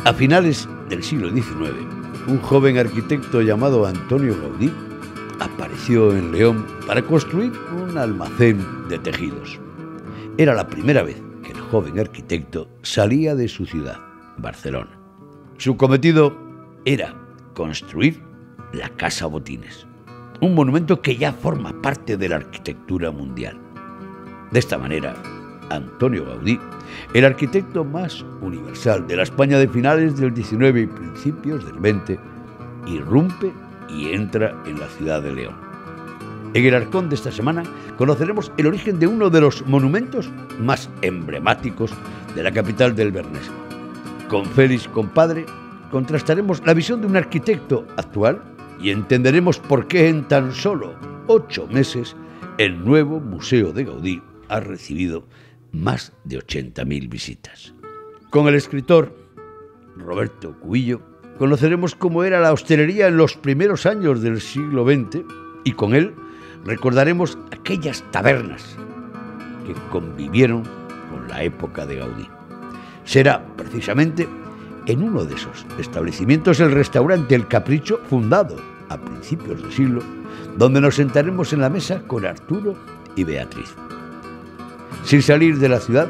A finales del siglo XIX, un joven arquitecto llamado Antonio Gaudí apareció en León para construir un almacén de tejidos. Era la primera vez que el joven arquitecto salía de su ciudad, Barcelona. Su cometido era construir la Casa Botines, un monumento que ya forma parte de la arquitectura mundial. De esta manera, Antonio Gaudí, el arquitecto más universal de la España de finales del XIX y principios del XX, irrumpe y entra en la ciudad de León. En el Arcón de esta semana conoceremos el origen de uno de los monumentos más emblemáticos de la capital del Bearnés. Con Félix Compadre contrastaremos la visión de un arquitecto actual y entenderemos por qué en tan solo 8 meses el nuevo Museo de Gaudí ha recibido más de 80.000 visitas. Con el escritor Roberto Cubillo conoceremos cómo era la hostelería en los primeros años del siglo XX y con él recordaremos aquellas tabernas que convivieron con la época de Gaudí. Será precisamente en uno de esos establecimientos el restaurante El Capricho, fundado a principios del siglo, donde nos sentaremos en la mesa con Arturo y Beatriz. Sin salir de la ciudad,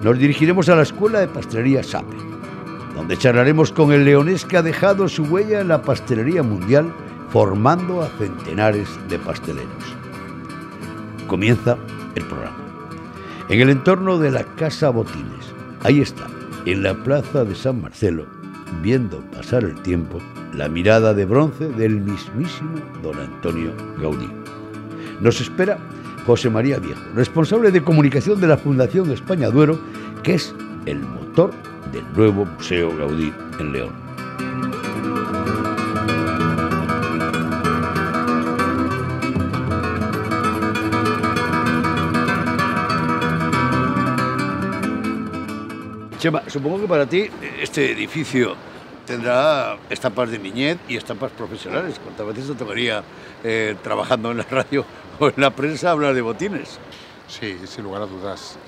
nos dirigiremos a la Escuela de Pastelería Sape, donde charlaremos con el leonés que ha dejado su huella en la pastelería mundial, formando a centenares de pasteleros. Comienza el programa. En el entorno de la Casa Botines, ahí está, en la plaza de San Marcelo, viendo pasar el tiempo, la mirada de bronce del mismísimo don Antonio Gaudí. Nos espera José María Viejo, responsable de comunicación de la Fundación España Duero, que es el motor del nuevo Museo Gaudí en León. Chema, supongo que para ti este edificio tendrá estampas de niñez y estampas profesionales. ¿Cuántas veces te tocaría trabajando en la radio o en la prensa hablar de Botines? Sí, sin lugar a dudas.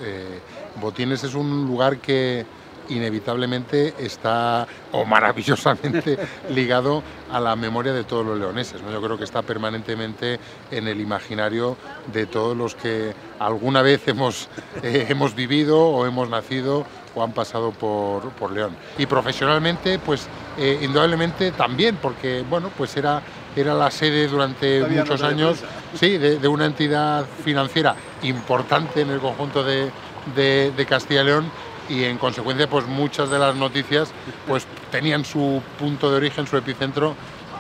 Botines es un lugar que inevitablemente está, o maravillosamente, ligado a la memoria de todos los leoneses, ¿no? Yo creo que está permanentemente en el imaginario de todos los que alguna vez hemos vivido o hemos nacido o han pasado por León. Y profesionalmente, pues indudablemente también, porque bueno, pues era la sede durante muchos años, sí, de una entidad financiera importante en el conjunto de Castilla y León, y en consecuencia pues muchas de las noticias pues tenían su punto de origen, su epicentro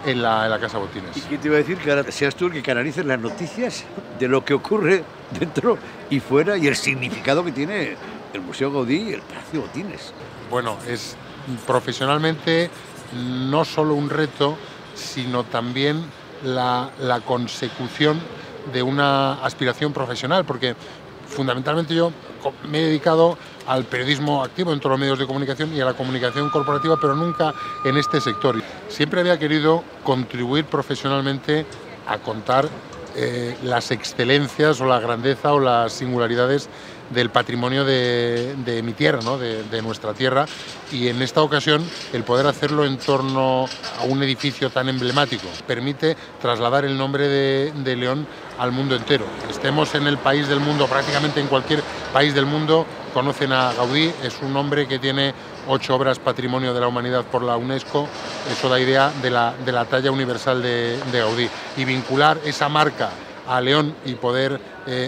en la Casa Botines. ¿Y qué te iba a decir? Que ahora seas tú el que canalices las noticias de lo que ocurre dentro y fuera y el significado que tiene el Museo Gaudí y el Palacio Botines. Bueno, es profesionalmente no solo un reto, sino también la consecución de una aspiración profesional, porque fundamentalmente yo me he dedicado al periodismo activo en todos los medios de comunicación y a la comunicación corporativa, pero nunca en este sector. Siempre había querido contribuir profesionalmente a contar las excelencias o la grandeza o las singularidades del patrimonio de mi tierra, ¿no? de nuestra tierra, y en esta ocasión el poder hacerlo en torno a un edificio tan emblemático permite trasladar el nombre de León al mundo entero. Estemos en el país del mundo, prácticamente en cualquier país del mundo conocen a Gaudí. Es un hombre que tiene 8 obras Patrimonio de la Humanidad por la UNESCO. Eso da idea de la talla universal de Gaudí, y vincular esa marca a León y poder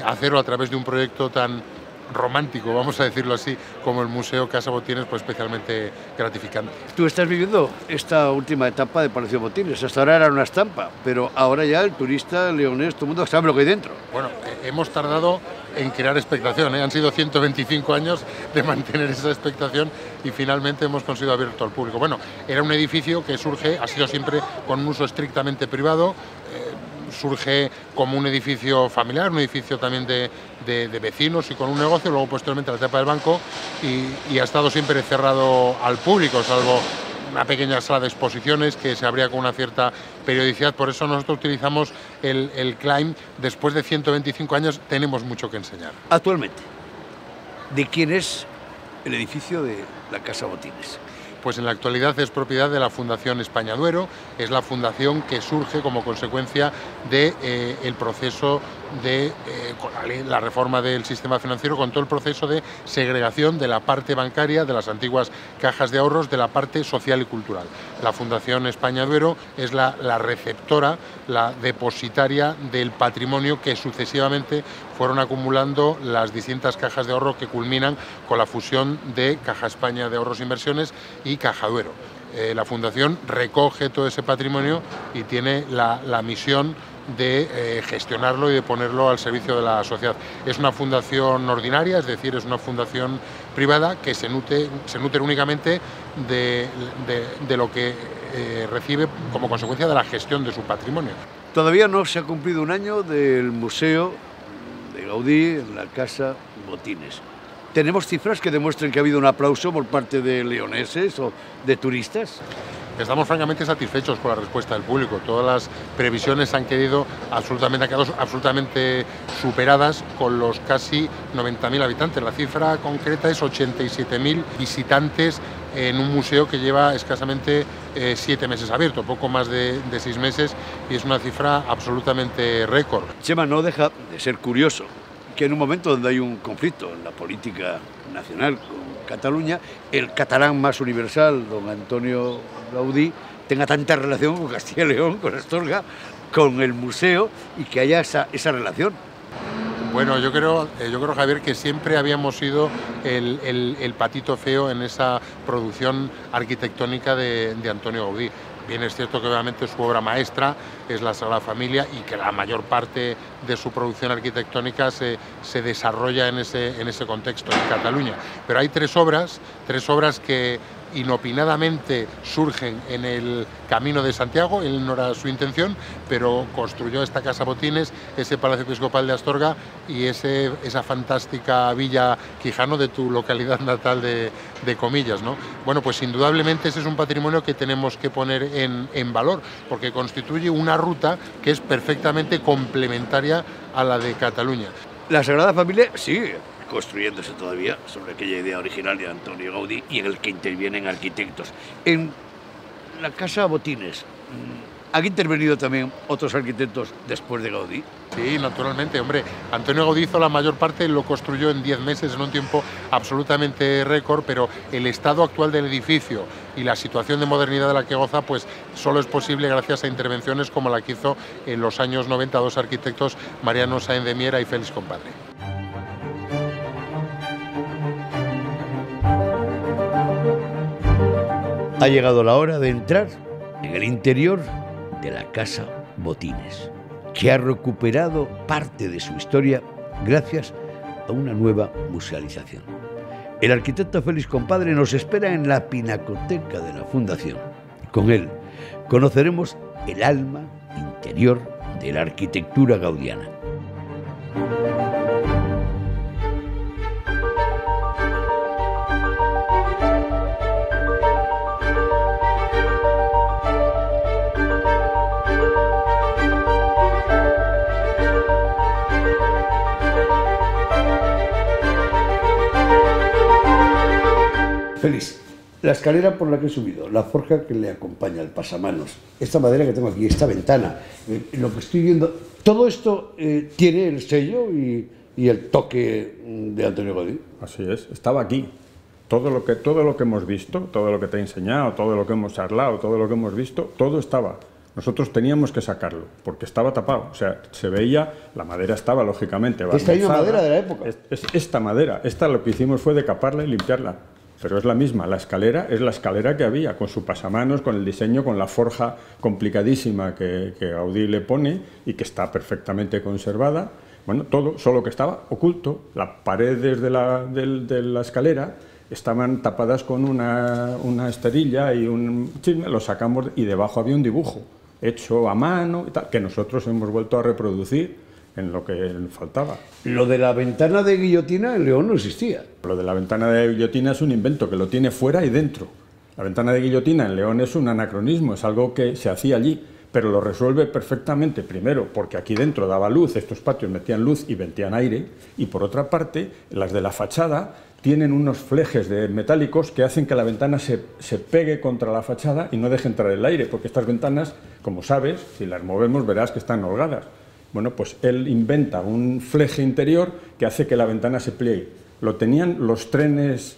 hacerlo a través de un proyecto tan romántico, vamos a decirlo así, como el Museo Casa Botines, pues especialmente gratificante. Tú estás viviendo esta última etapa de Palacio Botines. Hasta ahora era una estampa, pero ahora ya el turista leonés, todo el mundo sabe lo que hay dentro. Bueno, hemos tardado en crear expectación, Han sido 125 años de mantener esa expectación y finalmente hemos conseguido abierto al público. Bueno, era un edificio que surge, ha sido siempre con un uso estrictamente privado, surge como un edificio familiar, un edificio también de vecinos y con un negocio, luego posteriormente la etapa del banco, y ha estado siempre cerrado al público, salvo una pequeña sala de exposiciones que se abría con una cierta periodicidad. Por eso nosotros utilizamos el claim: después de 125 años tenemos mucho que enseñar. Actualmente, ¿de quién es el edificio de la Casa Botines? Pues en la actualidad es propiedad de la Fundación España Duero, es la fundación que surge como consecuencia de el proceso de con la reforma del sistema financiero, con todo el proceso de segregación de la parte bancaria, de las antiguas cajas de ahorros, de la parte social y cultural. La Fundación España Duero es la receptora, la depositaria del patrimonio que sucesivamente fueron acumulando las distintas cajas de ahorro que culminan con la fusión de Caja España de Ahorros e Inversiones y Caja Duero. La Fundación recoge todo ese patrimonio y tiene la misión de gestionarlo y de ponerlo al servicio de la sociedad. Es una fundación ordinaria, es decir, es una fundación privada que se nutre únicamente de lo que recibe como consecuencia de la gestión de su patrimonio. Todavía no se ha cumplido un año del Museo de Gaudí en la Casa Botines. ¿Tenemos cifras que demuestren que ha habido un aplauso por parte de leoneses o de turistas? Estamos francamente satisfechos con la respuesta del público. Todas las previsiones han quedado absolutamente superadas con los casi 90.000 habitantes. La cifra concreta es 87.000 visitantes en un museo que lleva escasamente 7 meses abierto, poco más de 6 meses, y es una cifra absolutamente récord. Chema, no deja de ser curioso que en un momento donde hay un conflicto en la política nacional con Cataluña, el catalán más universal, don Antonio Gaudí, tenga tanta relación con Castilla y León, con Astorga, con el museo, y que haya esa relación. Bueno, yo creo, Javier, que siempre habíamos sido el patito feo en esa producción arquitectónica de Antonio Gaudí. Bien es cierto que obviamente su obra maestra es la Sagrada Familia y que la mayor parte de su producción arquitectónica se desarrolla en ese contexto, en Cataluña. Pero hay tres obras que inopinadamente surgen en el Camino de Santiago. Él no era su intención, pero construyó esta Casa Botines, ese Palacio Episcopal de Astorga y esa fantástica Villa Quijano de tu localidad natal de Comillas, ¿no? Bueno, pues indudablemente ese es un patrimonio que tenemos que poner en valor, porque constituye una ruta que es perfectamente complementaria a la de Cataluña. La Sagrada Familia sigue construyéndose todavía sobre aquella idea original de Antonio Gaudí y en el que intervienen arquitectos. En la Casa Botines, ¿han intervenido también otros arquitectos después de Gaudí? Sí, naturalmente, hombre. Antonio Gaudí hizo la mayor parte, lo construyó en 10 meses, en un tiempo absolutamente récord, pero el estado actual del edificio y la situación de modernidad de la que goza, pues solo es posible gracias a intervenciones como la que hizo en los años 90 dos arquitectos, Mariano Sáenz de Miera y Félix Compadre. Ha llegado la hora de entrar en el interior de la Casa Botines, que ha recuperado parte de su historia gracias a una nueva musealización. El arquitecto Félix Compadre nos espera en la pinacoteca de la Fundación. Con él conoceremos el alma interior de la arquitectura gaudiana. Félix, la escalera por la que he subido, la forja que le acompaña, el pasamanos, esta madera que tengo aquí, esta ventana, lo que estoy viendo, todo esto tiene el sello y el toque de Antonio Gaudí. Así es, estaba aquí. Todo lo que hemos visto, todo lo que te he enseñado, todo lo que hemos charlado, todo lo que hemos visto, todo estaba. Nosotros teníamos que sacarlo, porque estaba tapado. O sea, se veía, la madera estaba, lógicamente, barnizada. Esta misma madera de la época. Esta madera, lo que hicimos fue decaparla y limpiarla. Pero es la misma, la escalera es la escalera que había, con su pasamanos, con el diseño, con la forja complicadísima que Gaudí le pone y que está perfectamente conservada. Bueno, todo, solo que estaba oculto. Las paredes de la escalera estaban tapadas con una esterilla y un chisme, lo sacamos y debajo había un dibujo hecho a mano y tal, que nosotros hemos vuelto a reproducir en lo que faltaba. Lo de la ventana de guillotina en León no existía. Lo de la ventana de guillotina es un invento que lo tiene fuera y dentro. La ventana de guillotina en León es un anacronismo, es algo que se hacía allí, pero lo resuelve perfectamente, primero porque aquí dentro daba luz, estos patios metían luz y metían aire, y por otra parte, las de la fachada tienen unos flejes metálicos que hacen que la ventana se pegue contra la fachada y no deje entrar el aire, porque estas ventanas, como sabes, si las movemos verás que están holgadas. Bueno, pues él inventa un fleje interior que hace que la ventana se pliegue. Lo tenían los trenes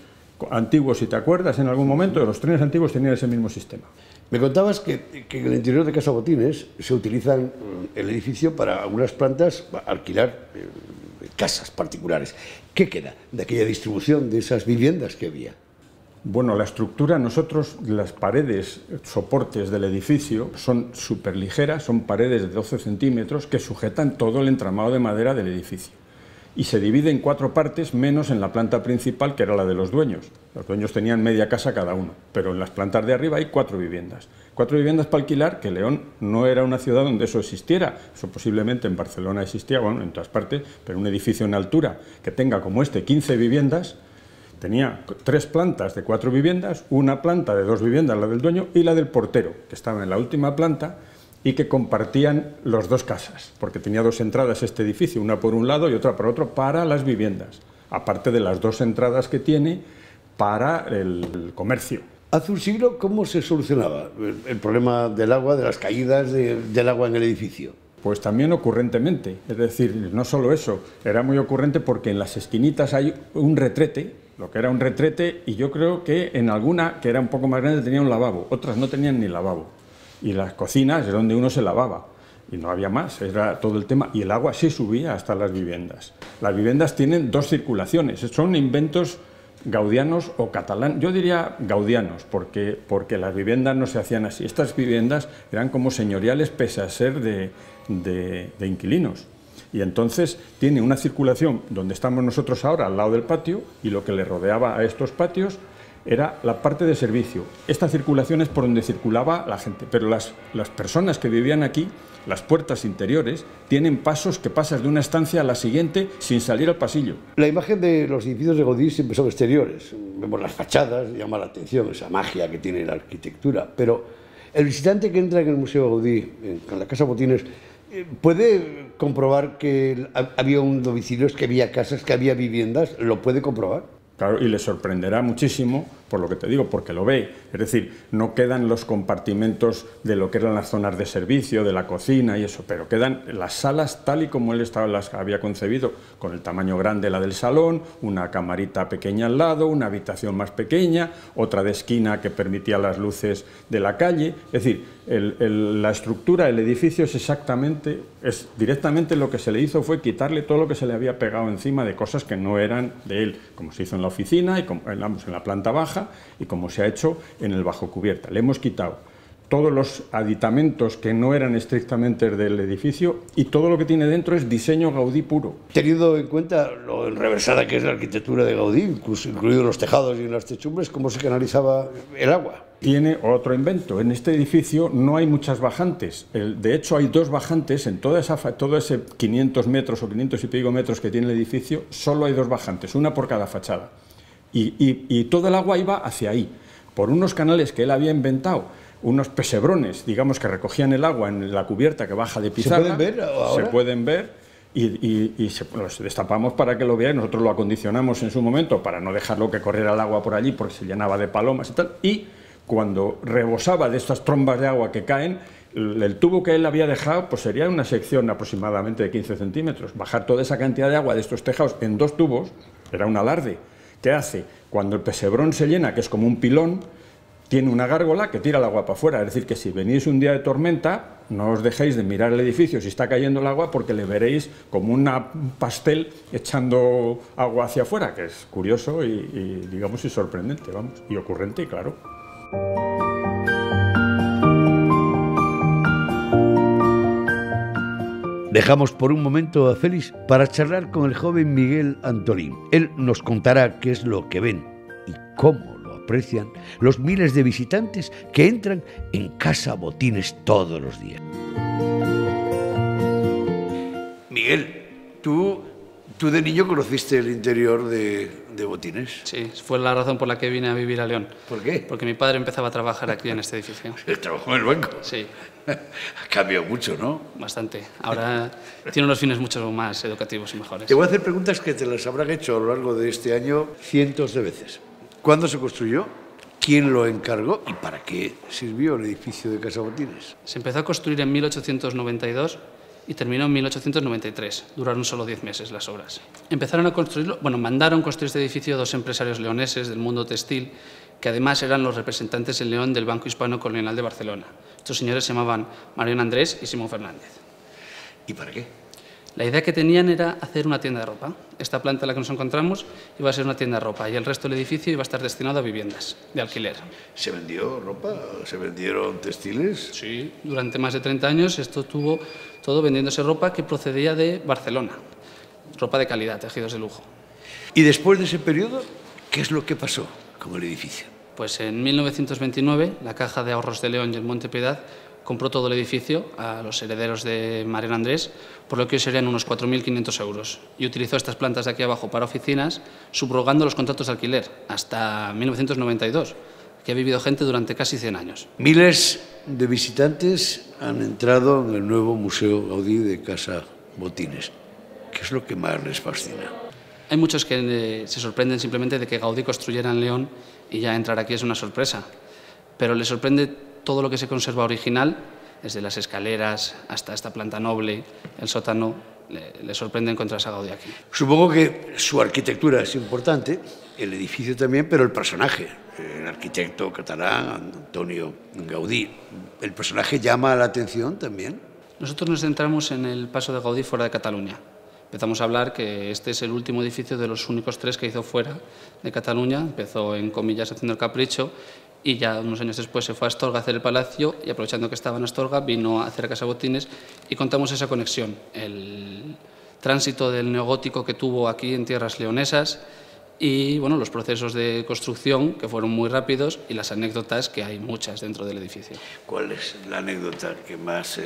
antiguos, si te acuerdas, en algún momento, los trenes antiguos tenían ese mismo sistema. Me contabas que en el interior de Casa Botines se utilizan el edificio para algunas plantas alquilar casas particulares. ¿Qué queda de aquella distribución de esas viviendas que había? Bueno, la estructura, nosotros, las paredes, soportes del edificio son súper ligeras, son paredes de 12 centímetros que sujetan todo el entramado de madera del edificio. Y se divide en 4 partes, menos en la planta principal, que era la de los dueños. Los dueños tenían media casa cada uno, pero en las plantas de arriba hay 4 viviendas. 4 viviendas para alquilar, que León no era una ciudad donde eso existiera. Eso posiblemente en Barcelona existía, bueno, en todas partes, pero un edificio en altura que tenga como este 15 viviendas, tenía 3 plantas de 4 viviendas, una planta de 2 viviendas, la del dueño, y la del portero, que estaba en la última planta, y que compartían las 2 casas, porque tenía 2 entradas este edificio, una por un lado y otra por otro, para las viviendas, aparte de las 2 entradas que tiene para el comercio. Hace un siglo, ¿cómo se solucionaba el problema del agua, de las caídas del agua en el edificio? Pues también ocurrentemente, es decir, no solo eso, era muy ocurrente porque en las esquinitas hay un retrete, lo que era un retrete, y yo creo que en alguna, que era un poco más grande, tenía un lavabo, otras no tenían ni lavabo. Y las cocinas es donde uno se lavaba, y no había más, era todo el tema, y el agua sí subía hasta las viviendas. Las viviendas tienen 2 circulaciones, son inventos gaudianos o catalanes, yo diría gaudianos, porque las viviendas no se hacían así. Estas viviendas eran como señoriales pese a ser de inquilinos. Y entonces tiene una circulación donde estamos nosotros ahora, al lado del patio, y lo que le rodeaba a estos patios era la parte de servicio. Esta circulación es por donde circulaba la gente, pero las personas que vivían aquí, las puertas interiores, tienen pasos que pasas de una estancia a la siguiente sin salir al pasillo. La imagen de los edificios de Gaudí siempre son exteriores. Vemos las fachadas, llama la atención esa magia que tiene la arquitectura, pero el visitante que entra en el Museo Gaudí, en la Casa Botines, ¿puede comprobar que había un domicilio, que había casas, que había viviendas? ¿Lo puede comprobar? Claro, y le sorprenderá muchísimo, por lo que te digo, porque lo ve. Es decir, no quedan los compartimentos de lo que eran las zonas de servicio, de la cocina y eso, pero quedan las salas tal y como él las había concebido, con el tamaño grande la del salón, una camarita pequeña al lado, una habitación más pequeña, otra de esquina que permitía las luces de la calle. Es decir, la estructura del edificio es directamente lo que se le hizo fue quitarle todo lo que se le había pegado encima de cosas que no eran de él, como se hizo en la oficina y como, en la planta baja y como se ha hecho en el bajo cubierta. Le hemos quitado todos los aditamentos que no eran estrictamente del edificio y todo lo que tiene dentro es diseño Gaudí puro. Teniendo en cuenta lo enrevesada que es la arquitectura de Gaudí, incluidos los tejados y las techumbres, ¿cómo se canalizaba el agua? Tiene otro invento. En este edificio no hay muchas bajantes. De hecho, hay 2 bajantes. En todo ese 500 metros o 500 y pico metros que tiene el edificio, solo hay 2 bajantes, una por cada fachada. Y todo el agua iba hacia ahí, por unos canales que él había inventado, unos pesebrones, digamos, que recogían el agua en la cubierta que baja de pizarra. ¿Se pueden ver ahora? Se pueden ver. Y los destapamos para que lo veáis. Nosotros lo acondicionamos en su momento para no dejarlo que corriera el agua por allí porque se llenaba de palomas y tal. Y cuando rebosaba de estas trombas de agua que caen, el tubo que él había dejado pues sería una sección aproximadamente de 15 centímetros. Bajar toda esa cantidad de agua de estos tejados en 2 tubos era un alarde. ¿Qué hace? Cuando el pesebrón se llena, que es como un pilón, tiene una gárgola que tira el agua para afuera. Es decir, que si venís un día de tormenta, no os dejéis de mirar el edificio si está cayendo el agua, porque le veréis como un pastel echando agua hacia afuera, que es curioso y digamos, y sorprendente, vamos, y ocurrente, claro. Dejamos por un momento a Félix para charlar con el joven Miguel Antolín. Él nos contará qué es lo que ven y cómo lo aprecian los miles de visitantes que entran en Casa Botines todos los días. Miguel, tú ¿Tú de niño conociste el interior de Botines? Sí, fue la razón por la que vine a vivir a León. ¿Por qué? Porque mi padre empezaba a trabajar aquí en este edificio. Trabajó en el banco. Sí. Ha cambiado mucho, ¿no? Bastante. Ahora tiene unos fines mucho más educativos y mejores. Te voy a hacer preguntas que te las habrán hecho a lo largo de este año cientos de veces. ¿Cuándo se construyó? ¿Quién lo encargó? ¿Y para qué sirvió el edificio de Casa Botines? Se empezó a construir en 1892 y terminó en 1893. Duraron solo 10 meses las obras. Empezaron a construirlo, mandaron construir este edificio dos empresarios leoneses del mundo textil, que además eran los representantes en León del Banco Hispano Colonial de Barcelona. Estos señores se llamaban Mariano Andrés y Simón Fernández. ¿Y para qué? La idea que tenían era hacer una tienda de ropa. Esta planta en la que nos encontramos iba a ser una tienda de ropa y el resto del edificio iba a estar destinado a viviendas de alquiler. ¿Se vendió ropa? ¿Se vendieron textiles? Sí, durante más de 30 años esto tuvo todo vendiéndose ropa que procedía de Barcelona. Ropa de calidad, tejidos de lujo. ¿Y después de ese periodo, qué es lo que pasó con el edificio? Pues en 1929 la Caja de Ahorros de León y el Monte Piedad compró todo el edificio a los herederos de Mariano Andrés, por lo que hoy serían unos 4.500 euros, y utilizó estas plantas de aquí abajo para oficinas, subrogando los contratos de alquiler hasta 1992, que ha vivido gente durante casi 100 años. Miles de visitantes han entrado en el nuevo Museo Gaudí de Casa Botines. ¿Qué es lo que más les fascina? Hay muchos que se sorprenden simplemente de que Gaudí construyera en León y ya entrar aquí es una sorpresa, pero les sorprende todo lo que se conserva original, desde las escaleras hasta esta planta noble, el sótano, le sorprende encontrarse a Gaudí aquí. Supongo que su arquitectura es importante, el edificio también, pero el personaje, el arquitecto catalán Antonio Gaudí, ¿el personaje llama la atención también? Nosotros nos centramos en el paso de Gaudí fuera de Cataluña. Empezamos a hablar que este es el último edificio de los únicos 3 que hizo fuera de Cataluña. Empezó en comillas haciendo el Capricho y ya unos años después se fue a Astorga a hacer el Palacio y aprovechando que estaba en Astorga vino a hacer Casa Botines y contamos esa conexión, el tránsito del neogótico que tuvo aquí en tierras leonesas y los procesos de construcción que fueron muy rápidos y las anécdotas que hay muchas dentro del edificio. ¿Cuál es la anécdota que más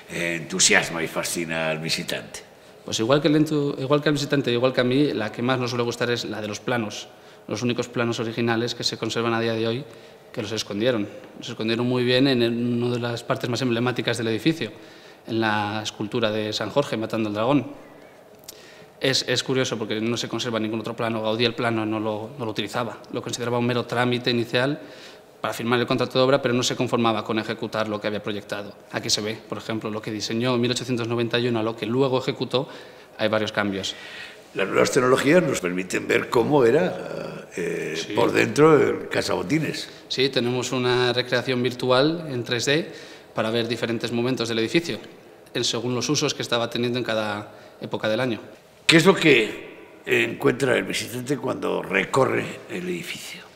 entusiasma y fascina al visitante? Pues igual que al visitante, igual que a mí, la que más nos suele gustar es la de los planos, los únicos planos originales que se conservan a día de hoy, que los escondieron. Los escondieron muy bien en una de las partes más emblemáticas del edificio, en la escultura de San Jorge matando al dragón. Es curioso porque no se conserva ningún otro plano. Gaudí el plano no lo utilizaba, lo consideraba un mero trámite inicial para firmar el contrato de obra, pero no se conformaba con ejecutar lo que había proyectado. Aquí se ve, por ejemplo, lo que diseñó en 1891 a lo que luego ejecutó, hay varios cambios. Las nuevas tecnologías nos permiten ver cómo era sí, por dentro el Casa Botines. Sí, tenemos una recreación virtual en 3D para ver diferentes momentos del edificio, según los usos que estaba teniendo en cada época del año. ¿Qué es lo que encuentra el visitante cuando recorre el edificio?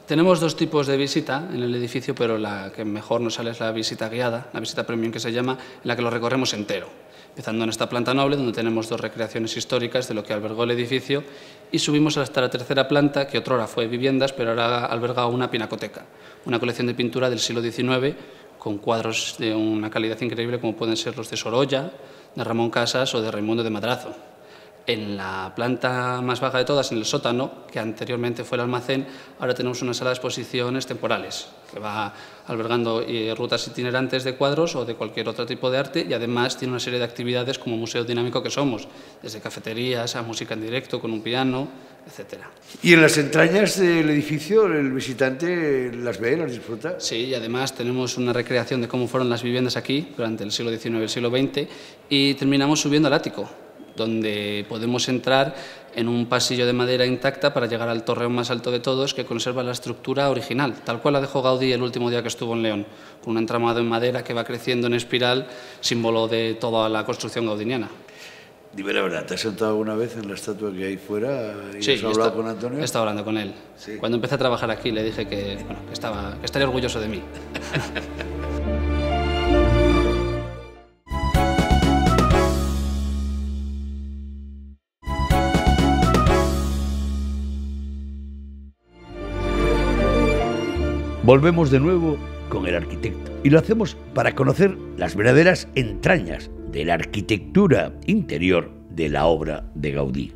Tenemos dos tipos de visita en el edificio, pero la que mejor nos sale es la visita guiada, la visita premium que se llama, en la que lo recorremos entero. Empezando en esta planta noble, donde tenemos 2 recreaciones históricas de lo que albergó el edificio, y subimos hasta la 3ª planta, que otrora fue viviendas, pero ahora alberga una pinacoteca, una colección de pintura del siglo XIX, con cuadros de una calidad increíble, como pueden ser los de Sorolla, de Ramón Casas o de Raimundo de Madrazo. En la planta más baja de todas, en el sótano, que anteriormente fue el almacén, ahora tenemos una sala de exposiciones temporales, que va albergando rutas itinerantes de cuadros o de cualquier otro tipo de arte y además tiene una serie de actividades como museo dinámico que somos, desde cafeterías a música en directo con un piano, etc. ¿Y en las entrañas del edificio el visitante las ve, las disfruta? Sí, y además tenemos una recreación de cómo fueron las viviendas aquí durante el siglo XIX y el siglo XX y terminamos subiendo al ático, donde podemos entrar en un pasillo de madera intacta para llegar al torreón más alto de todos, que conserva la estructura original, tal cual la dejó Gaudí el último día que estuvo en León, con un entramado en madera que va creciendo en espiral, símbolo de toda la construcción gaudiniana. Dime la verdad, ¿te has sentado alguna vez en la estatua que hay fuera y sí, has hablado con Antonio? He estado hablando con él. Sí. Cuando empecé a trabajar aquí le dije que estaría orgulloso de mí. Volvemos de nuevo con el arquitecto y lo hacemos para conocer las verdaderas entrañas de la arquitectura interior de la obra de Gaudí.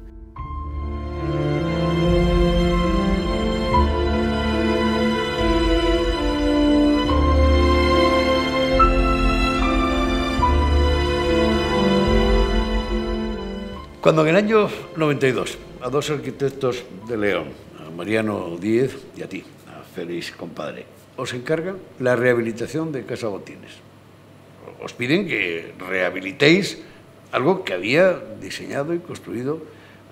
Cuando en el año 92 a dos arquitectos de León, a Mariano Díez y a ti, a Félix compadre, os encargan la rehabilitación de Casa Botines. Os piden que rehabilitéis algo que había diseñado y construido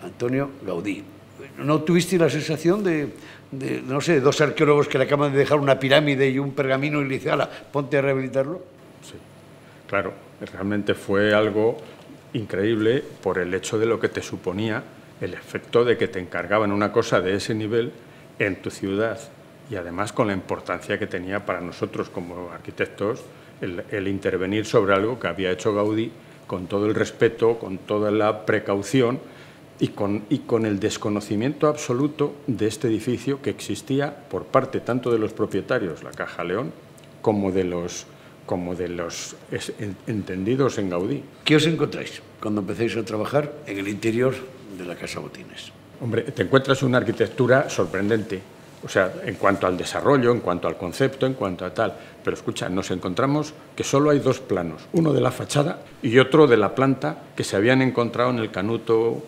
Antonio Gaudí. ¿No tuvisteis la sensación de no sé, dos arqueólogos que le acaban de dejar una pirámide y un pergamino y le dicen, hala, ponte a rehabilitarlo? Sí, claro, realmente fue algo increíble por el hecho de lo que te suponía el efecto de que te encargaban una cosa de ese nivel en tu ciudad y además con la importancia que tenía para nosotros como arquitectos el intervenir sobre algo que había hecho Gaudí con todo el respeto, con toda la precaución y con el desconocimiento absoluto de este edificio que existía por parte tanto de los propietarios, la Caja León, como de los entendidos en Gaudí. ¿Qué os encontráis cuando empecéis a trabajar en el interior de la Casa Botines? Hombre, te encuentras una arquitectura sorprendente, o sea, en cuanto al desarrollo, en cuanto al concepto, en cuanto a tal. Pero escucha, nos encontramos que solo hay dos planos, uno de la fachada y otro de la planta que se habían encontrado en el canuto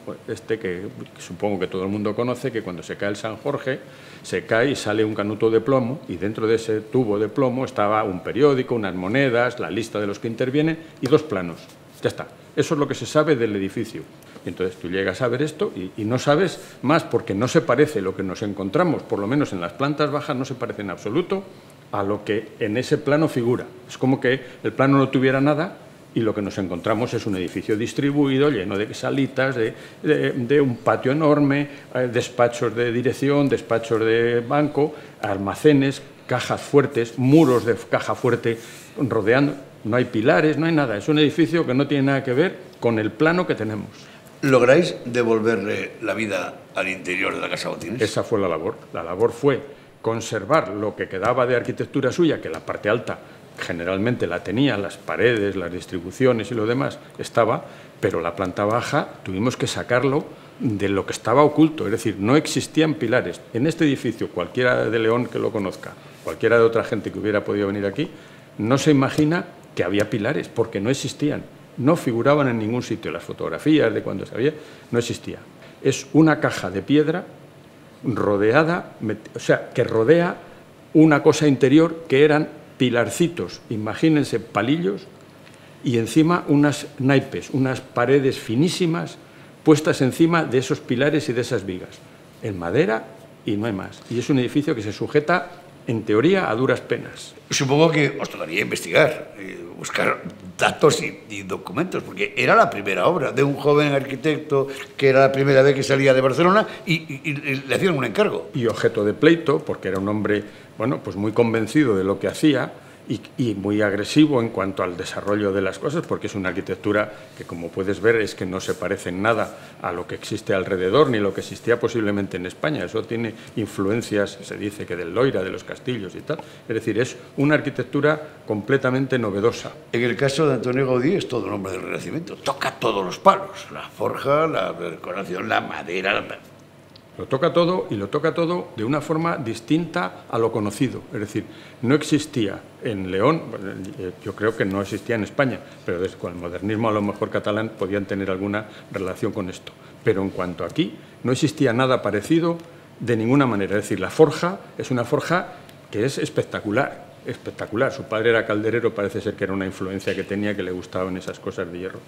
que supongo que todo el mundo conoce, que cuando se cae el San Jorge, se cae y sale un canuto de plomo y dentro de ese tubo de plomo estaba un periódico, unas monedas, la lista de los que intervienen y dos planos. Ya está. Eso es lo que se sabe del edificio. Entonces tú llegas a ver esto y no sabes más porque no se parece lo que nos encontramos, por lo menos en las plantas bajas no se parece en absoluto a lo que en ese plano figura. Es como que el plano no tuviera nada y lo que nos encontramos es un edificio distribuido, lleno de salitas, de un patio enorme, despachos de dirección, despachos de banco, almacenes, cajas fuertes, muros de caja fuerte rodeando. No hay pilares, no hay nada. Es un edificio que no tiene nada que ver con el plano que tenemos. ¿Lográis devolverle la vida al interior de la Casa Botines? Esa fue la labor. La labor fue conservar lo que quedaba de arquitectura suya, que la parte alta generalmente la tenía, las paredes, las distribuciones y lo demás estaba, pero la planta baja tuvimos que sacarlo de lo que estaba oculto, es decir, no existían pilares. En este edificio, cualquiera de León que lo conozca, cualquiera de otra gente que hubiera podido venir aquí, no se imagina que había pilares, porque no existían, no figuraban en ningún sitio. Las fotografías de cuando se había, no existía. Es una caja de piedra rodeada, o sea, que rodea una cosa interior que eran pilarcitos, imagínense palillos, y encima unas naipes, unas paredes finísimas puestas encima de esos pilares y de esas vigas, en madera y no hay más. Y es un edificio que se sujeta, en teoría, a duras penas. Supongo que os tocaría investigar, buscar datos y documentos, porque era la primera obra de un joven arquitecto que era la primera vez que salía de Barcelona y le hacían un encargo. Y objeto de pleito, porque era un hombre, bueno, pues muy convencido de lo que hacía y muy agresivo en cuanto al desarrollo de las cosas, porque es una arquitectura que, como puedes ver, es que no se parece en nada a lo que existe alrededor, ni lo que existía posiblemente en España. Eso tiene influencias, se dice que del Loira, de los castillos y tal. Es decir, es una arquitectura completamente novedosa. En el caso de Antonio Gaudí es todo un hombre del Renacimiento. Toca todos los palos, la forja, la decoración, la madera... Lo toca todo y lo toca todo de una forma distinta a lo conocido. Es decir, no existía en León, yo creo que no existía en España, pero con el modernismo a lo mejor catalán podían tener alguna relación con esto. Pero en cuanto a aquí, no existía nada parecido de ninguna manera. Es decir, la forja es una forja que es espectacular, espectacular. Su padre era calderero, parece ser que era una influencia que tenía, que le gustaban esas cosas de hierro.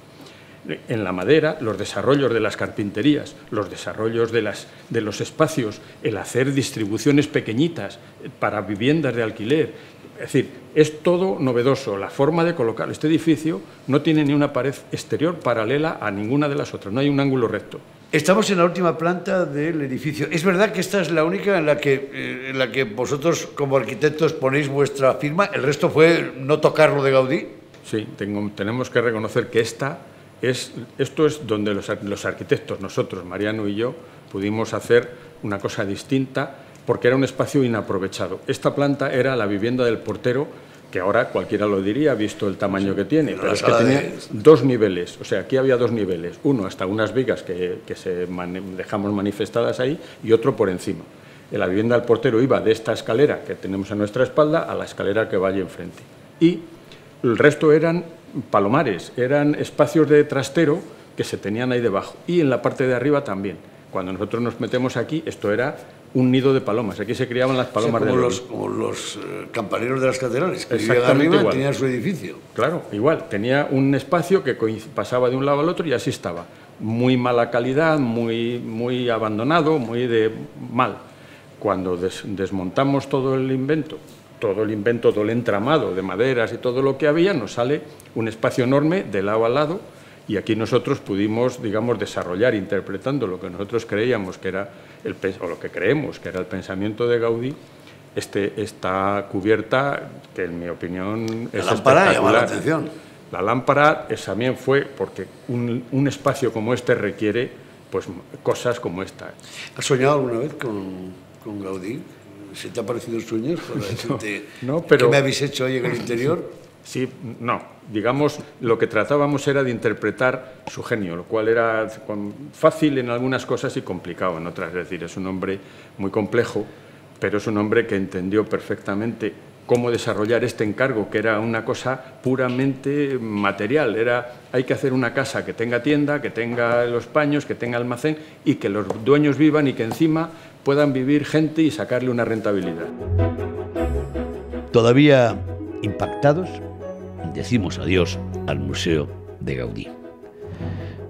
En la madera, los desarrollos de las carpinterías, los desarrollos de los espacios, el hacer distribuciones pequeñitas para viviendas de alquiler. Es decir, es todo novedoso. La forma de colocar este edificio no tiene ni una pared exterior paralela a ninguna de las otras, no hay un ángulo recto. Estamos en la última planta del edificio. ¿Es verdad que esta es la única en la que vosotros como arquitectos ponéis vuestra firma? ¿El resto fue no tocarlo de Gaudí? Sí, tenemos que reconocer que esto es donde los arquitectos, nosotros, Mariano y yo, pudimos hacer una cosa distinta porque era un espacio inaprovechado. Esta planta era la vivienda del portero que ahora cualquiera lo diría, visto el tamaño que tiene, pero es que sala tenía 2 niveles, o sea, aquí había 2 niveles, uno hasta unas vigas que dejamos manifestadas ahí y otro por encima. En la vivienda del portero iba de esta escalera que tenemos a nuestra espalda a la escalera que va allí enfrente. Y el resto eran palomares, eran espacios de trastero que se tenían ahí debajo. Y en la parte de arriba también. Cuando nosotros nos metemos aquí, esto era un nido de palomas. Aquí se criaban las palomas, o sea, como los campaneros de las catedrales, que vivían exactamente arriba igual. y tenían su edificio. Claro, igual. Tenía un espacio que pasaba de un lado al otro y así estaba. Muy mala calidad, muy abandonado, muy de mal. Cuando desmontamos todo el invento, todo el entramado de maderas y todo lo que había, nos sale un espacio enorme de lado a lado y aquí nosotros pudimos, digamos, desarrollar, interpretando lo que nosotros creíamos que era, o lo que creemos que era el pensamiento de Gaudí, esta cubierta que en mi opinión es espectacular. La lámpara llama la atención. La lámpara también fue porque un espacio como este requiere pues cosas como esta. ¿Has soñado alguna vez con Gaudí? ¿Se te ha parecido sueños para decirte qué me habéis hecho hoy en el interior? Sí, no. Digamos, lo que tratábamos era de interpretar su genio, lo cual era fácil en algunas cosas y complicado en otras. Es decir, es un hombre muy complejo, pero es un hombre que entendió perfectamente cómo desarrollar este encargo, que era una cosa puramente material. Hay que hacer una casa que tenga tienda, que tenga los paños, que tenga almacén y que los dueños vivan y que encima puedan vivir gente y sacarle una rentabilidad. Todavía impactados, decimos adiós al Museo de Gaudí.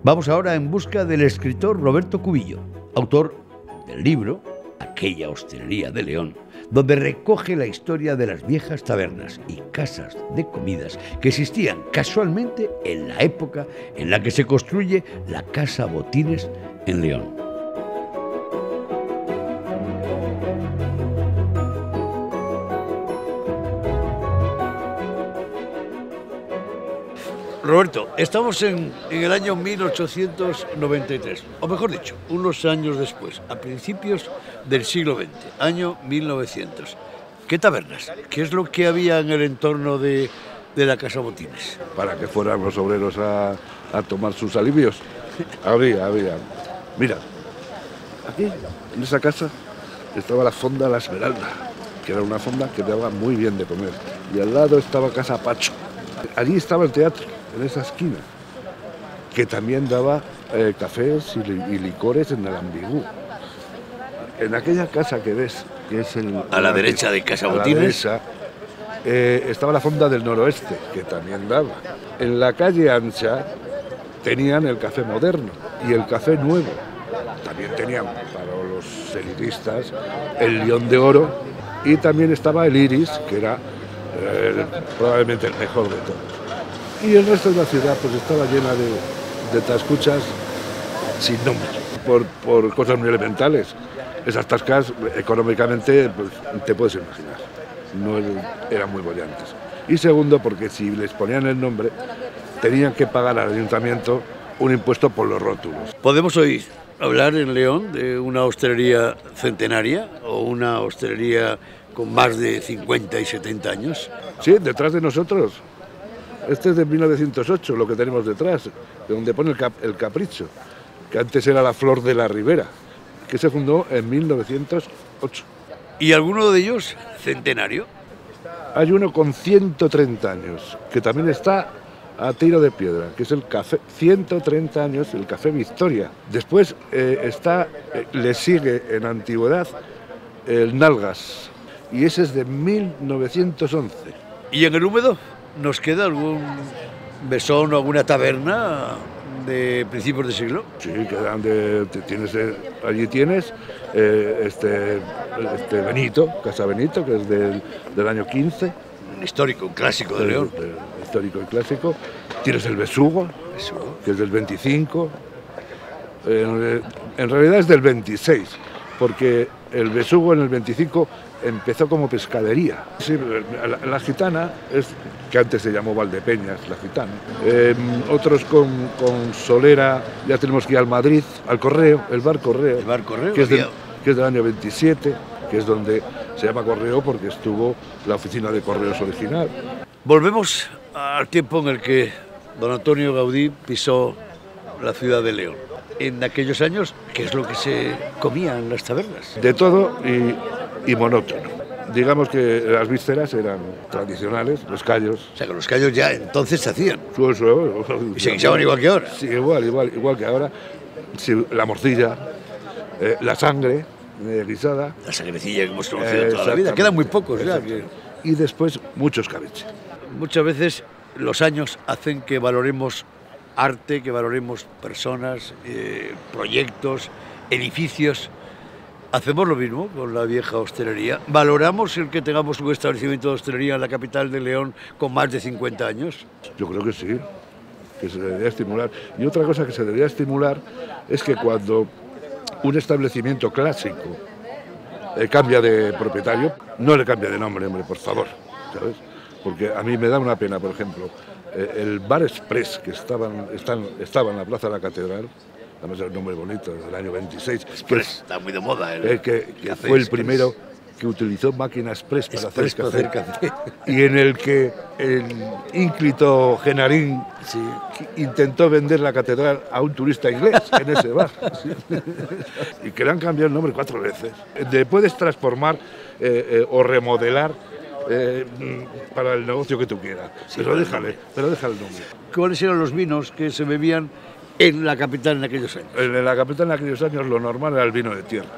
Vamos ahora en busca del escritor Roberto Cubillo, autor del libro Aquella hostelería de León, donde recoge la historia de las viejas tabernas y casas de comidas que existían casualmente en la época en la que se construye la Casa Botines en León. Roberto, estamos en el año 1893, o mejor dicho, unos años después, a principios del siglo XX, año 1900. ¿Qué tabernas? ¿Qué es lo que había en el entorno de la Casa Botines? Para que fueran los obreros a tomar sus alivios. Había. Mira, aquí, en esa casa, estaba la fonda La Esmeralda, que era una fonda que daba muy bien de comer. Y al lado estaba Casa Pacho. Allí estaba el teatro, en esa esquina, que también daba cafés y licores en el Ambigú. En aquella casa que ves, que es a la derecha de Casa Botines, estaba la fonda del Noroeste, que también daba. En la calle ancha tenían el café moderno y el café nuevo. También tenían para los elitistas el León de Oro y también estaba el Iris, que era probablemente el mejor de todos. Y el resto de la ciudad pues estaba llena de tascuchas sin nombre, por cosas muy elementales. Esas tascas económicamente pues, te puedes imaginar, no eran muy bollantes. Y segundo, porque si les ponían el nombre, tenían que pagar al ayuntamiento un impuesto por los rótulos. ¿Podemos oír hablar en León de una hostelería centenaria o una hostelería con más de 50 y 70 años? Sí, detrás de nosotros. Este es de 1908, lo que tenemos detrás, de donde pone el Capricho, que antes era la Flor de la Ribera, que se fundó en 1908. ¿Y alguno de ellos centenario? Hay uno con 130 años, que también está a tiro de piedra, que es el café, 130 años, el Café Victoria. Después le sigue en antigüedad el Nalgas, y ese es de 1911. ¿Y en el húmedo nos queda algún mesón o alguna taberna de principios de siglo? Sí, quedan allí tienes Benito, Casa Benito, que es del año 15. Un histórico, un clásico de León. Histórico y clásico. Tienes el Besugo, que es del 25. En realidad es del 26, porque el Besugo en el 25 empezó como pescadería. Sí, la Gitana, que antes se llamó Valdepeñas, la Gitana. Otros con solera, ya tenemos que ir al Madrid, al Correo, el Bar Correo. El Bar Correo, que es del año 27, que es donde se llama Correo porque estuvo la oficina de correos original. Volvemos al tiempo en el que don Antonio Gaudí pisó la ciudad de León. En aquellos años, ¿qué es lo que se comía en las tabernas? De todo y monótono. Digamos que las vísceras eran tradicionales, los callos. O sea, que los callos ya entonces se hacían. Y se guisaban igual que ahora. Sí, igual que ahora. Sí, la morcilla, la sangre guisada. La sangrecilla que hemos conocido toda la vida. Quedan muy pocos ya. Y después mucho escabeche. Muchas veces los años hacen que valoremos arte, que valoremos personas, proyectos, edificios. ¿Hacemos lo mismo con la vieja hostelería? ¿Valoramos el que tengamos un establecimiento de hostelería en la capital de León con más de 50 años? Yo creo que sí, que se debería estimular. Y otra cosa que se debería estimular es que cuando un establecimiento clásico cambia de propietario, no le cambia de nombre, hombre, por favor, ¿sabes? Porque a mí me da una pena, por ejemplo, el Bar Express que estaba en la Plaza de la Catedral, además es un nombre bonito, del año 26. Express, está muy de moda. Que fue el primero que utilizó máquina express para hacer café. Y en el que el ínclito Genarín intentó vender la catedral a un turista inglés en ese bar. Y que le han cambiado el nombre 4 veces. Puedes transformar o remodelar para el negocio que tú quieras. Pero déjale el nombre. ¿Cuáles eran los vinos que se bebían en la capital en aquellos años? En la capital en aquellos años lo normal era el vino de tierra.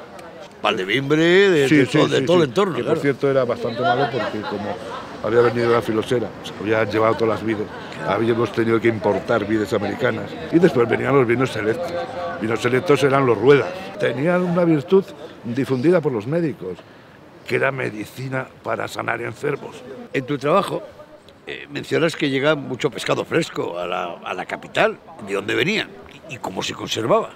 Valdevimbre, de todo el entorno. Que claro. por cierto era bastante malo porque como había venido la filosera, se había llevado todas las vides, habíamos tenido que importar vides americanas. Y después venían los vinos selectos. Vinos selectos eran los Ruedas. Tenían una virtud difundida por los médicos, que era medicina para sanar enfermos. En tu trabajo mencionas que llega mucho pescado fresco a la capital. ¿De dónde venían y cómo se conservaba?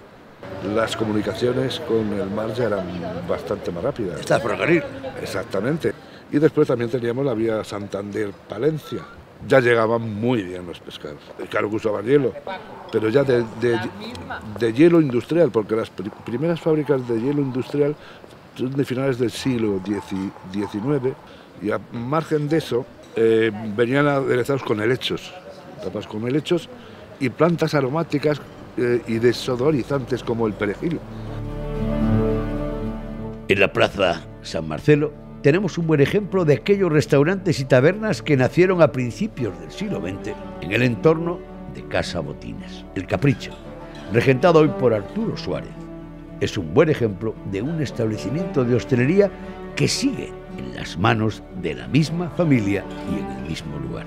Las comunicaciones con el mar ya eran bastante más rápidas. Está por Ferrocarril. Exactamente. Y después también teníamos la vía Santander-Palencia. Ya llegaban muy bien los pescados. Claro que usaban hielo, pero ya de hielo industrial, porque las primeras fábricas de hielo industrial son de finales del siglo XIX, y a margen de eso venían aderezados con helechos, tapas con helechos y plantas aromáticas y desodorizantes como el perejil. En la Plaza San Marcelo tenemos un buen ejemplo de aquellos restaurantes y tabernas que nacieron a principios del siglo XX en el entorno de Casa Botines. El Capricho, regentado hoy por Arturo Suárez, es un buen ejemplo de un establecimiento de hostelería que sigue en las manos de la misma familia y en el mismo lugar.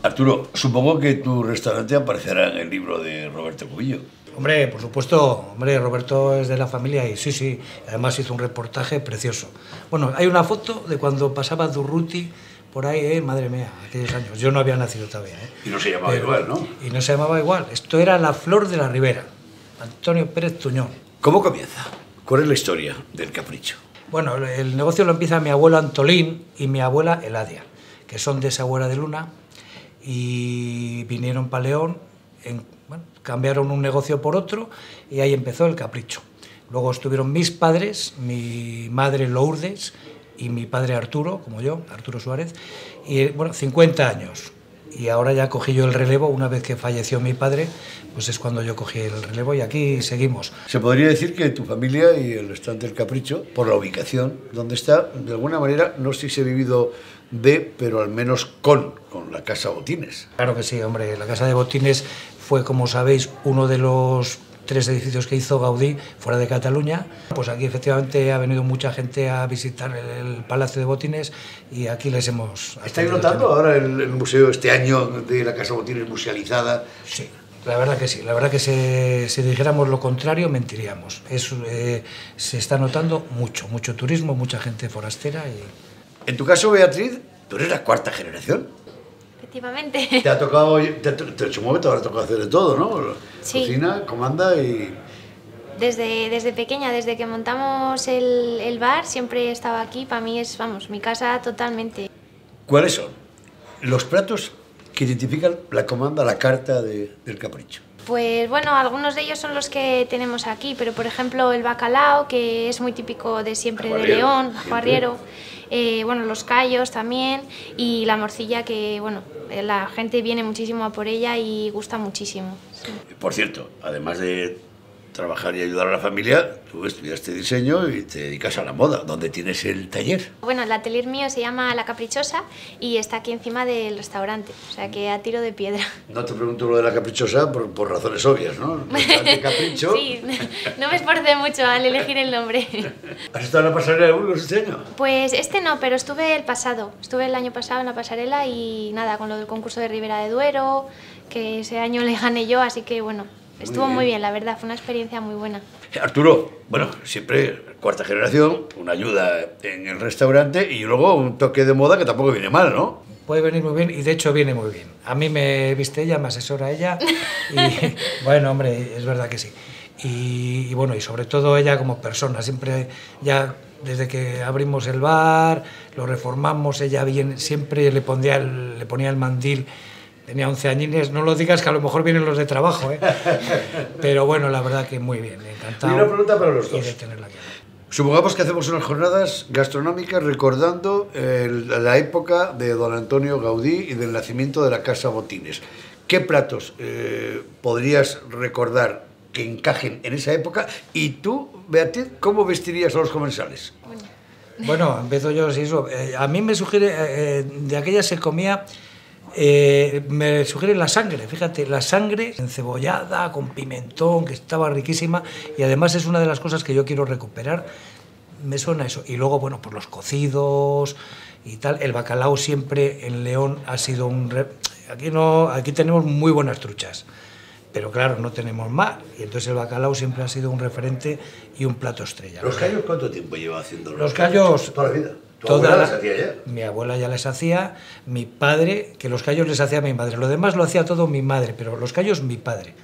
Arturo, supongo que tu restaurante aparecerá en el libro de Roberto Cubillo. Hombre, por supuesto, Roberto es de la familia y sí, además hizo un reportaje precioso. Bueno, hay una foto de cuando pasaba Durruti por ahí, madre mía, aquellos años. Yo no había nacido todavía. Y no se llamaba igual, ¿no? Y no se llamaba igual. Esto era La Flor de la Ribera, Antonio Pérez Tuñón. ¿Cómo comienza? ¿Cuál es la historia del Capricho? Bueno, el negocio lo empieza mi abuelo Antolín y mi abuela Eladia, que son de Sagüera de Luna, y vinieron para León, cambiaron un negocio por otro y ahí empezó el Capricho. Luego estuvieron mis padres, mi madre Lourdes y mi padre Arturo, como yo, Arturo Suárez, y 50 años. Y ahora ya cogí yo el relevo, una vez que falleció mi padre, pues es cuando yo cogí el relevo y aquí seguimos. Se podría decir que tu familia y el restaurante del Capricho, por la ubicación donde está, de alguna manera, no sé si se ha vivido pero al menos con la Casa Botines. Claro que sí, hombre, la Casa de Botines fue, como sabéis, uno de los 3 edificios que hizo Gaudí fuera de Cataluña. Pues aquí efectivamente ha venido mucha gente a visitar el Palacio de Botines y aquí les hemos... ¿Estáis notando ahora el museo este año de la Casa Botines musealizada? Sí, la verdad que sí. La verdad que si dijéramos lo contrario mentiríamos. Se está notando mucho turismo, mucha gente forastera y... En tu caso, Beatriz, tú eres la 4ª generación. Efectivamente. Te ha tocado, en su momento habrá tocado hacer de todo, ¿no? Sí. Cocina, comanda y... Desde pequeña, desde que montamos el bar, siempre he estado aquí. Para mí es, mi casa totalmente. ¿Cuáles son los platos que identifican la comanda, la carta del Capricho? Pues bueno, algunos de ellos son los que tenemos aquí, pero por ejemplo el bacalao, que es muy típico de siempre de León, ajo arriero, bueno, los callos también, y la morcilla, que bueno, la gente viene muchísimo a por ella y gusta muchísimo. Sí. Por cierto, además de trabajar y ayudar a la familia, tú estudiaste diseño y te dedicas a la moda. ¿Dónde tienes el taller? Bueno, el atelier mío se llama La Caprichosa y está aquí encima del restaurante, o sea que a tiro de piedra. No te pregunto lo de La Caprichosa por razones obvias, ¿no? De capricho. Sí, no me esforcé mucho al elegir el nombre. ¿Has estado en la pasarela de Burgos este año? Pues este no, pero estuve el año pasado en la pasarela y nada, con lo del concurso de Ribera de Duero, que ese año le gané yo, así que bueno, estuvo muy bien, la verdad, fue una experiencia muy buena. Arturo, bueno, siempre cuarta generación, una ayuda en el restaurante y luego un toque de moda que tampoco viene mal, ¿no? Puede venir muy bien y de hecho viene muy bien. A mí me viste ella, me asesora ella y bueno, hombre, es verdad que sí. Y bueno, y sobre todo ella como persona, siempre ya desde que abrimos el bar, lo reformamos, ella bien, siempre le ponía el mandil. Tenía 11 añines, no lo digas que a lo mejor vienen los de trabajo, ¿eh? Pero bueno, la verdad que muy bien, encantado. Y una pregunta para los dos. De tenerla aquí. Supongamos que hacemos unas jornadas gastronómicas recordando la época de don Antonio Gaudí y del nacimiento de la Casa Botines. ¿Qué platos podrías recordar que encajen en esa época? Y tú, Beatriz, ¿cómo vestirías a los comensales? Bueno, empiezo yo, sí, eso. A mí me sugiere, de aquella se comía... me sugiere la sangre, fíjate, la sangre encebollada, con pimentón, que estaba riquísima y además es una de las cosas que yo quiero recuperar, me suena eso. Y luego, bueno, pues los cocidos y tal, el bacalao siempre en León ha sido aquí tenemos muy buenas truchas, pero claro, no tenemos mar, y entonces el bacalao siempre ha sido un referente y un plato estrella. ¿Los callos cuánto tiempo lleva haciéndolo? Los callos... Toda la vida. ¿Tu abuela les hacía ya? Mi abuela ya les hacía, mi padre, que los callos les hacía mi madre. Lo demás lo hacía todo mi madre, pero los callos mi padre.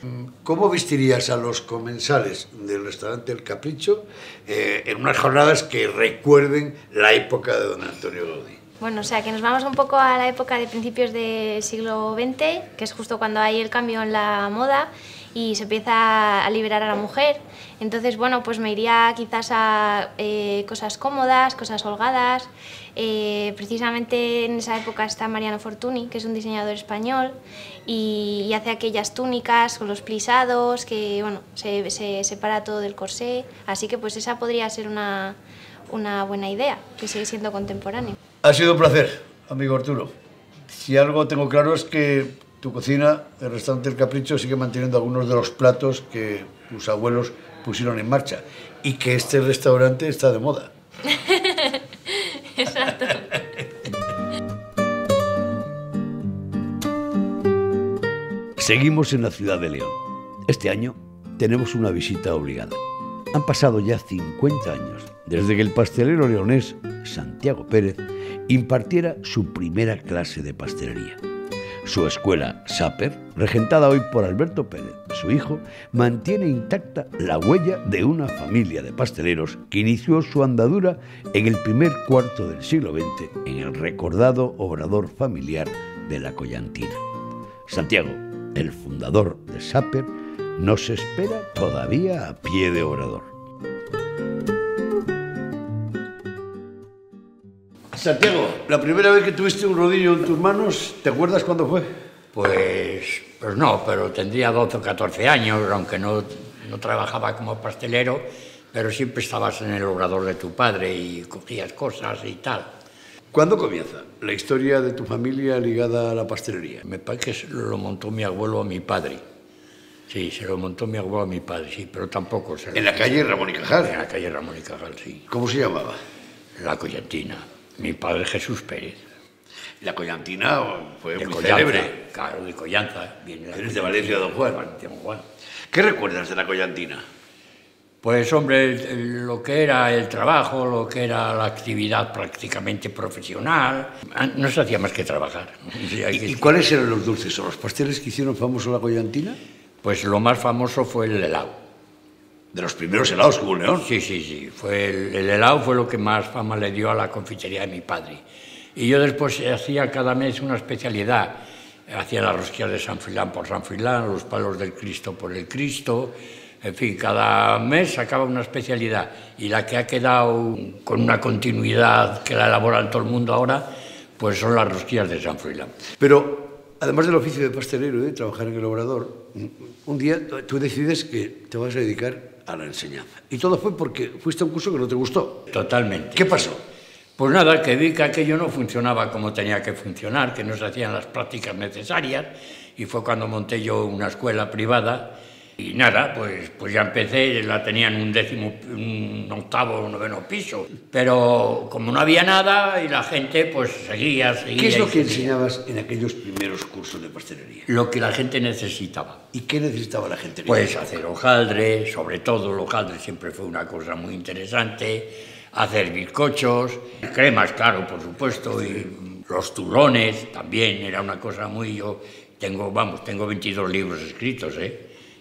¿Cómo vestirías a los comensales del restaurante El Capricho en unas jornadas que recuerden la época de don Antonio Gaudí? Bueno, o sea, que nos vamos un poco a la época de principios del siglo XX, que es justo cuando hay el cambio en la moda y se empieza a liberar a la mujer. Entonces, bueno, pues me iría quizás a cosas cómodas, cosas holgadas. Precisamente en esa época está Mariano Fortuny, que es un diseñador español, y hace aquellas túnicas con los plisados, que bueno, se separa todo del corsé. Así que pues esa podría ser una buena idea, que sigue siendo contemporáneo. Ha sido un placer, amigo Arturo. Si algo tengo claro es que tu cocina, el restaurante El Capricho, sigue manteniendo algunos de los platos que tus abuelos pusieron en marcha y que este restaurante está de moda. Exacto. Seguimos en la ciudad de León. Este año tenemos una visita obligada. Han pasado ya 50 años desde que el pastelero leonés Santiago Pérez impartiera su primera clase de pastelería. Su escuela, Saper, regentada hoy por Alberto Pérez, su hijo, mantiene intacta la huella de una familia de pasteleros que inició su andadura en el primer cuarto del siglo XX en el recordado obrador familiar de La Collantina. Santiago, el fundador de Saper, nos espera todavía a pie de obrador. Santiago, la primera vez que tuviste un rodillo en tus manos, ¿te acuerdas cuándo fue? Pues no, pero tendría 12 o 14 años, aunque no trabajaba como pastelero, pero siempre estabas en el obrador de tu padre y cogías cosas y tal. ¿Cuándo comienza la historia de tu familia ligada a la pastelería? Me parece que lo montó mi abuelo a mi padre. Sí, se lo montó mi abuelo a mi padre, sí, pero tampoco... ¿En la calle Ramón y Cajal? En la calle Ramón y Cajal, sí. ¿Cómo se llamaba? La Collantina. Mi padre Jesús Pérez. La Collantina fue de muy Collanza, célebre. Claro, de Collanza. Eres de Valencia, don Juan. De don Juan. ¿Qué recuerdas de la Collantina? Pues, hombre, lo que era el trabajo, lo que era la actividad prácticamente profesional, no se hacía más que trabajar. ¿Y cuáles eran los dulces o los pasteles que hicieron famoso la Collantina? Pues lo más famoso fue el helado. ¿De los primeros helados que hubo en León? Sí. El helado fue lo que más fama le dio a la confitería de mi padre. Y yo después hacía cada mes una especialidad. hacían las rosquillas de San Froilán por San Froilán, los palos del Cristo por el Cristo. En fin, cada mes sacaba una especialidad, y la que ha quedado con una continuidad que la elaboran todo el mundo ahora, pues son las rosquillas de San Froilán. Pero, además del oficio de pastelero y de trabajar en el obrador, un día tú decides que te vas a dedicar a la enseñanza. Y todo fue porque fuiste a un curso que no te gustó. Totalmente. ¿Qué pasó? Pues nada, que vi que aquello no funcionaba como tenía que funcionar, que no se hacían las prácticas necesarias, y fue cuando monté yo una escuela privada. Y nada, pues ya empecé, la tenía en un octavo o noveno piso, pero como no había nada y la gente pues seguía. ¿Qué es lo que enseñabas en aquellos primeros cursos de pastelería? Lo que la gente necesitaba. ¿Y qué necesitaba la gente? Pues hacer hojaldre, sobre todo el hojaldre siempre fue una cosa muy interesante, hacer bizcochos, cremas, claro, por supuesto, y los turrones también era una cosa muy... Yo tengo 22 libros escritos,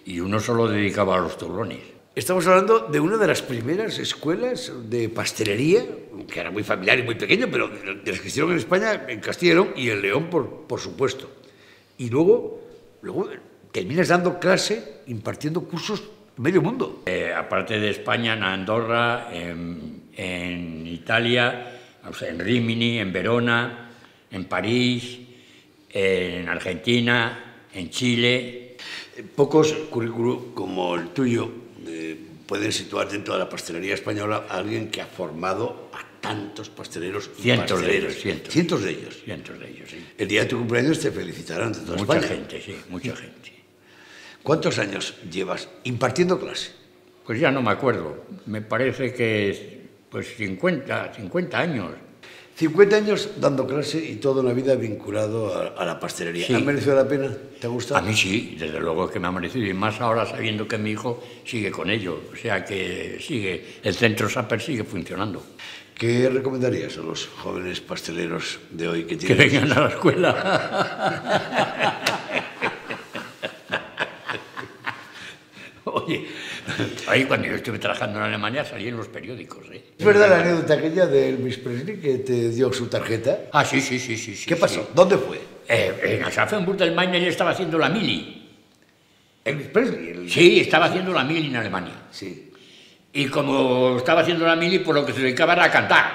y uno solo dedicaba a los turrones. Estamos hablando de una de las primeras escuelas de pastelería, que era muy familiar y muy pequeño, pero de las que hicieron en España, en Castilla y León, y en León, por supuesto. Y luego terminas dando clase, impartiendo cursos en medio mundo. Aparte de España, en Andorra, en Italia, en Rímini, en Verona, en París, en Argentina, en Chile. Pocos currículos como el tuyo pueden situar dentro de la pastelería española a alguien que ha formado a tantos pasteleros y cientos pasteleros. De ellos. Cientos de ellos. Cientos de ellos, sí. El día de tu cumpleaños te felicitarán de toda Mucha España. gente, sí, mucha gente. ¿Cuántos años llevas impartiendo clase? Pues ya no me acuerdo. Me parece que pues 50 años. 50 años dando clase y toda una vida vinculado a la pastelería. Sí. ¿Ha merecido la pena? ¿Te ha gustado? A mí sí, desde luego que me ha merecido, y más ahora sabiendo que mi hijo sigue con ello, o sea que el centro Saper sigue funcionando. ¿Qué recomendarías a los jóvenes pasteleros de hoy que Que tienen... vengan a la escuela. Oye, ahí cuando yo estuve trabajando en Alemania salí en los periódicos. ¿es verdad la anécdota aquella de Elvis Presley que te dio su tarjeta? Ah, sí. ¿Qué pasó? Sí. ¿Dónde fue? En Aschaffenburg del Main él estaba haciendo la mili. Elvis Presley. Sí, estaba haciendo la mili en Alemania. Sí. Y como estaba haciendo la mili, pues lo que se dedicaba era a cantar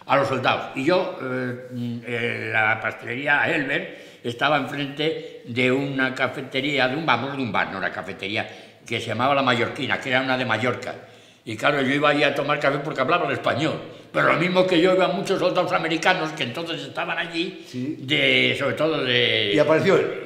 a los soldados. Y yo, la pastelería Elbert estaba enfrente de una cafetería, de un bar, no una cafetería, que se llamaba La Mallorquina, que era una de Mallorca. Y claro, yo iba allí a tomar café porque hablaba el español. Pero lo mismo que yo, iban muchos soldados americanos que entonces estaban allí, Sí. sobre todo de... ¿Y apareció él?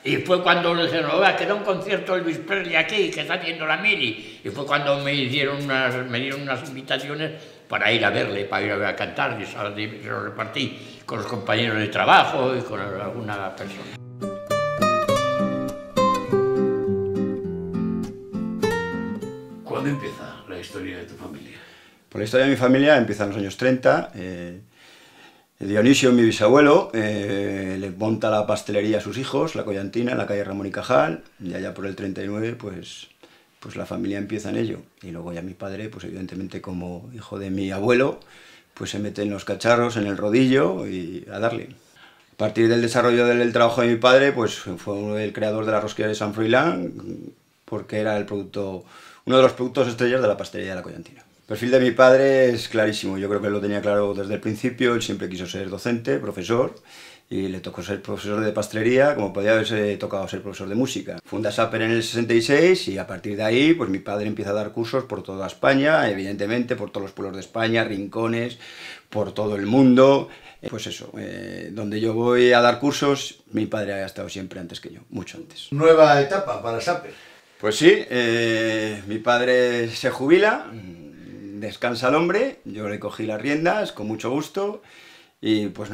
Y fue cuando le dijeron, oiga, que da un concierto Elvis Presley aquí, que está haciendo la mili. Y fue cuando me dieron unas invitaciones para ir a verle, para ir a ver a cantar, y se lo repartí con los compañeros de trabajo y con alguna persona. ¿Cuándo empieza la historia de tu familia? Pues la historia de mi familia empieza en los años 30. Dionisio, mi bisabuelo, le monta la pastelería a sus hijos, la Collantina, en la calle Ramón y Cajal, y allá por el 39, pues la familia empieza en ello. Y luego ya mi padre, pues evidentemente como hijo de mi abuelo, pues se mete en los cacharros, en el rodillo y a darle. A partir del desarrollo del trabajo de mi padre, pues fue el creador de la rosquilla de San Froilán, porque era uno de los productos estrellas de la pastelería de la Collantina. El perfil de mi padre es clarísimo, yo creo que lo tenía claro desde el principio. Él siempre quiso ser docente, profesor, y le tocó ser profesor de pastelería, como podía haberse tocado ser profesor de música. Funda Saper en el 66 y a partir de ahí pues mi padre empieza a dar cursos por toda España, evidentemente por todos los pueblos de España, rincones, por todo el mundo. Pues eso, donde yo voy a dar cursos, mi padre ha estado siempre antes que yo, mucho antes. Nueva etapa para Saper. Pues sí, mi padre se jubila, descansa el hombre, yo le cogí las riendas con mucho gusto y pues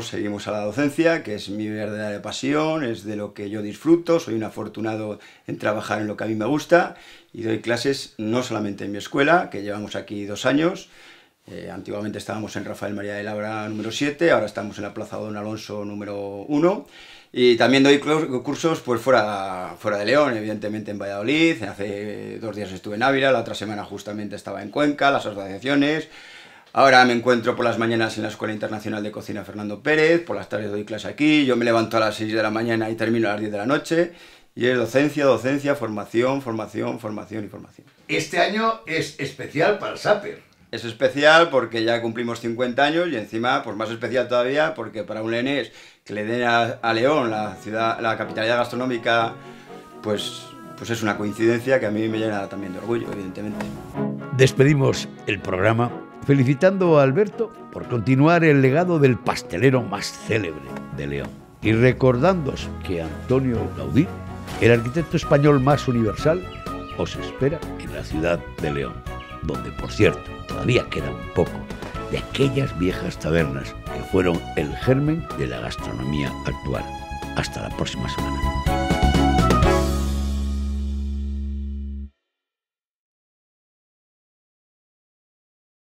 seguimos a la docencia, que es mi verdadera pasión, es de lo que yo disfruto, soy un afortunado en trabajar en lo que a mí me gusta y doy clases no solamente en mi escuela, que llevamos aquí 2 años, antiguamente estábamos en Rafael María de Labra número 7, ahora estamos en la Plaza Don Alonso número 1, y también doy cursos pues fuera de León, evidentemente en Valladolid. Hace 2 días estuve en Ávila, la otra semana justamente estaba en Cuenca, las asociaciones. Ahora me encuentro por las mañanas en la Escuela Internacional de Cocina Fernando Pérez, por las tardes doy clase aquí, yo me levanto a las 6 de la mañana y termino a las 10 de la noche, y es docencia, docencia, formación, formación, formación y formación. Este año es especial para el Saper. Es especial porque ya cumplimos 50 años y encima, pues más especial todavía, porque para un leonés que le den a León, la capitalidad gastronómica, pues es una coincidencia que a mí me llena también de orgullo, evidentemente. Despedimos el programa felicitando a Alberto por continuar el legado del pastelero más célebre de León y recordándoos que Antonio Gaudí, el arquitecto español más universal, os espera en la ciudad de León, donde, por cierto, todavía queda un poco de aquellas viejas tabernas que fueron el germen de la gastronomía actual. Hasta la próxima semana.